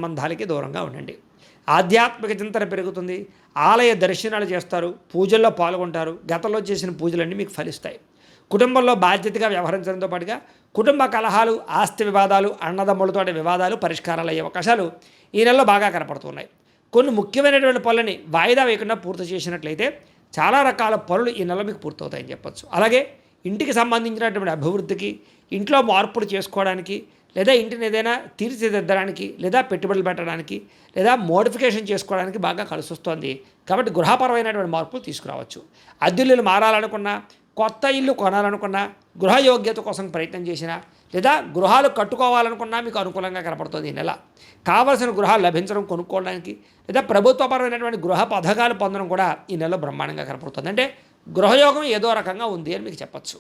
సంబంధాలకి దూరంగా ఉండండి. ఆధ్యాత్మిక చింతన పెరుగుతుంది. ఆలయ దర్శనాలు చేస్తారు, పూజల్లో పాల్గొంటారు. గతంలో చేసిన పూజలన్నీ మీకు ఫలిస్తాయి. కుటుంబంలో బాధ్యతగా వ్యవహరించడంతో పాటుగా కుటుంబ కలహాలు, ఆస్తి వివాదాలు, అన్నదమ్ములతో వివాదాలు పరిష్కారాలు అయ్యే అవకాశాలు ఈ నెలలో బాగా కనపడుతున్నాయి. కొన్ని ముఖ్యమైనటువంటి పనులని వాయిదా వేయకుండా పూర్తి చేసినట్లయితే చాలా రకాల పనులు ఈ నెలలో మీకు పూర్తవుతాయని చెప్పచ్చు. అలాగే ఇంటికి సంబంధించినటువంటి అభివృద్ధికి, ఇంట్లో మార్పులు చేసుకోవడానికి, లేదా ఇంటిని ఏదైనా తీర్చిదిద్దడానికి, లేదా పెట్టుబడులు పెట్టడానికి, లేదా మోడిఫికేషన్ చేసుకోవడానికి బాగా కలిసి వస్తుంది. కాబట్టి గృహపరమైనటువంటి మార్పులు తీసుకురావచ్చు. అద్దెల్లు మారాలనుకున్నా, కొత్త ఇల్లు కొనాలనుకున్నా, గృహయోగ్యత కోసం ప్రయత్నం చేసినా, లేదా గృహాలు కట్టుకోవాలనుకున్నా మీకు అనుకూలంగా కనపడుతుంది ఈ నెల. కావలసిన గృహాలు లభించడం, కొనుక్కోవడానికి, లేదా ప్రభుత్వపరమైనటువంటి గృహ పథకాలు పొందడం కూడా ఈ నెలలో బ్రహ్మాండంగా కనపడుతుంది. అంటే గృహయోగం ఏదో రకంగా ఉంది అని మీకు చెప్పచ్చు.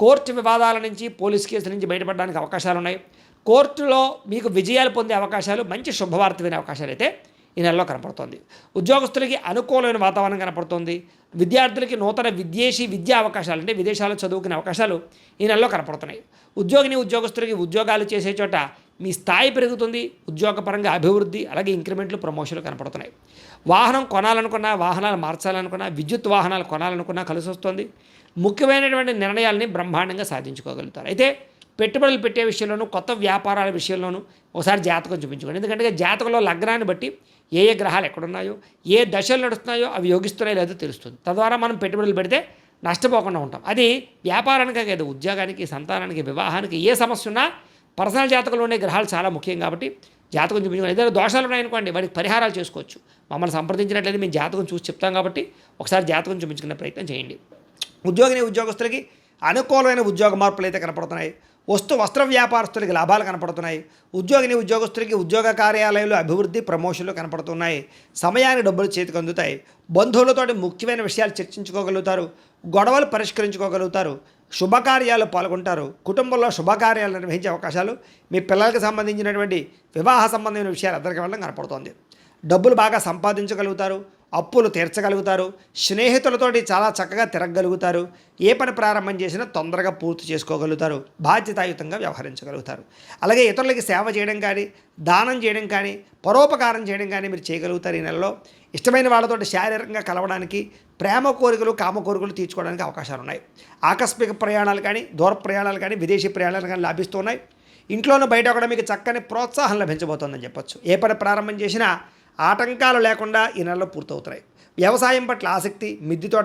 కోర్టు వివాదాల నుంచి, పోలీస్ కేసుల నుంచి బయటపడడానికి అవకాశాలు ఉన్నాయి. కోర్టులో మీకు విజయాలు పొందే అవకాశాలు, మంచి శుభవార్త వినే అవకాశాలు అయితే ఈ నెలలో కనపడుతుంది. ఉద్యోగస్తులకి అనుకూలమైన వాతావరణం కనపడుతుంది. విద్యార్థులకి నూతన విదేశీ విద్యా అవకాశాలు, అంటే విదేశాల్లో చదువుకునే అవకాశాలు ఈ నెలలో కనపడుతున్నాయి. ఉద్యోగస్తులకి ఉద్యోగాలు చేసే చోట మీ స్థాయి పెరుగుతుంది. ఉద్యోగపరంగా అభివృద్ధి, అలాగే ఇంక్రిమెంట్లు, ప్రమోషన్లు కనపడుతున్నాయి. వాహనం కొనాలనుకున్నా, వాహనాలు మార్చాలనుకున్నా, విద్యుత్ వాహనాలు కొనాలనుకున్నా కలిసి వస్తుంది. ముఖ్యమైనటువంటి నిర్ణయాలని బ్రహ్మాండంగా సాధించుకోగలుగుతారు. అయితే పెట్టుబడులు పెట్టే విషయంలోనూ, కొత్త వ్యాపారాల విషయంలోనూ ఒకసారి జాతకం చూపించుకోండి. ఎందుకంటే జాతకంలో లగ్నాన్ని బట్టి ఏ గ్రహాలు ఎక్కడున్నాయో, ఏ దశలు నడుస్తున్నాయో అవి యోగిస్తున్నాయో లేదో తెలుస్తుంది. తద్వారా మనం పెట్టుబడులు పెడితే నష్టపోకుండా ఉంటాం. అది వ్యాపారానికే కాదు, ఉద్యోగానికి, సంతానానికి, వివాహానికి ఏ సమస్య ఉన్నా పర్సనల్ జాతకంలో ఉండే గ్రహాలు చాలా ముఖ్యం. కాబట్టి జాతకం చూపించుకోండి. ఏదైనా దోషాలు ఉన్నాయనుకోండి, వాటికి పరిహారాలు చేసుకోవచ్చు. మమ్మల్ని సంప్రదించినట్లయితే మేము జాతకం చూసి చెప్తాం కాబట్టి ఒకసారి జాతకం చూపించుకునే ప్రయత్నం చేయండి. ఉద్యోగస్తులకి అనుకూలమైన ఉద్యోగ మార్పులు అయితే కనపడుతున్నాయి. వస్త్ర వ్యాపారస్తులకి లాభాలు కనపడుతున్నాయి. ఉద్యోగస్తులకి ఉద్యోగ కార్యాలయాలు అభివృద్ధి, ప్రమోషన్లు కనపడుతున్నాయి. సమయానికి డబ్బులు చేతికి అందుతాయి. బంధువులతో ముఖ్యమైన విషయాలు చర్చించుకోగలుగుతారు. గొడవలు పరిష్కరించుకోగలుగుతారు. శుభకార్యాలు పాల్గొంటారు. కుటుంబంలో శుభకార్యాలు నిర్వహించే అవకాశాలు, మీ పిల్లలకు సంబంధించినటువంటి వివాహ సంబంధమైన విషయాలు అందరికీ వెళ్ళడం కనపడుతోంది. డబ్బులు బాగా సంపాదించగలుగుతారు. అప్పులు తీర్చగలుగుతారు. స్నేహితులతోటి చాలా చక్కగా తిరగగలుగుతారు. ఏ పని ప్రారంభం చేసినా తొందరగా పూర్తి చేసుకోగలుగుతారు. బాధ్యతాయుతంగా వ్యవహరించగలుగుతారు. అలాగే ఇతరులకి సేవ చేయడం కానీ, దానం చేయడం కానీ, పరోపకారం చేయడం కానీ మీరు చేయగలుగుతారు. ఈ నెలలో ఇష్టమైన వాళ్ళతోటి శారీరకంగా కలవడానికి, ప్రేమ కోరికలు, కామ కోరికలు తీర్చుకోవడానికి అవకాశాలు ఉన్నాయి. ఆకస్మిక ప్రయాణాలు కానీ, దూర ప్రయాణాలు కానీ, విదేశీ ప్రయాణాలు కానీ లాభిస్తున్నాయి. ఇంట్లోనూ బయట కూడా మీకు చక్కని ప్రోత్సాహం లభించబోతోందని చెప్పొచ్చు. ఏ పని ప్రారంభం చేసినా ఆటంకాలు లేకుండా ఈ నెలలో పూర్తవుతాయి. వ్యవసాయం పట్ల ఆసక్తి, మిద్దె తోట